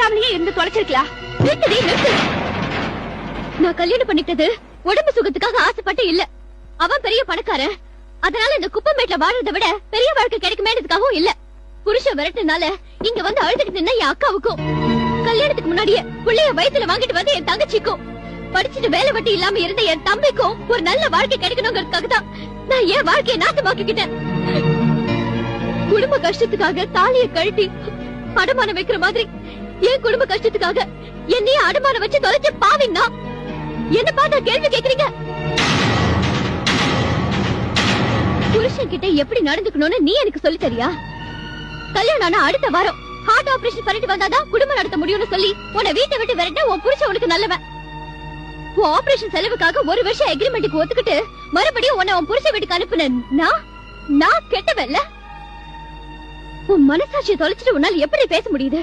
பேசாமலேயே இருந்து தொலைச்சிருக்கலாம். நான் கல்யாணம் பண்ணிக்கிட்டது உடம்பு சுகத்துக்காக ஆசைப்பட்டு இல்ல. அவன் பெரிய பணக்காரன், அதனால இந்த குப்பமேட்ல வாழறதை விட பெரிய வாழ்க்கை கிடைக்குமேன்றதுக்காகவும் இல்ல. புருஷன் விரட்டுனால இங்க வந்து அழுதுட்டு நின்ன என் அக்காவுக்கும், கல்யாணத்துக்கு முன்னாடியே புள்ளைய வயித்துல வாங்கிட்டு வந்து என் தங்கச்சிக்கும், படிச்சுட்டு வேலை வட்டி இல்லாம இருந்த என் தம்பிக்கும் ஒரு நல்ல வாழ்க்கை கிடைக்கணுங்கிறதுக்காக தான் நான் என் வாழ்க்கையை நாசமாக்கிக்கிட்டேன். குடும்ப கஷ்டத்துக்காக தாலிய கழட்டி அடமானம் வைக்கிற மாதிரி என் குடும்ப கஷ்டத்துக்காக என்னைய அடமானம் வச்சு தொலைச்ச பாவின்னா என்ன பார்த்தா கேள்வி கேக்குறீங்க? புருஷன் கிட்ட எப்படி நடந்துக்கணும்னு நீ எனக்கு சொல்லி தரியா? கல்யாணம் ஆனா அடுத்த வாரம் ஹார்ட் ஆபரேஷன் பண்ணிட்டு வந்தாதான் குடும்பம் நடத்த முடியும்னு சொல்லி உன்னை வீட்டை விட்டு விரட்ட உன் புருஷன் உனக்கு நல்லவன். உன் ஆபரேஷன் செலவுக்காக 1 வருஷம் அக்ரிமெண்ட்டுக்கு ஒத்துக்கிட்டு மறுபடியும் உன்னை உன் புருஷன் வீட்டுக்கு அனுப்புன நான் கெட்டவல்ல. உன் மனசாட்சியை தொலைச்சிட்டு உன்னால எப்படி பேச முடியுது?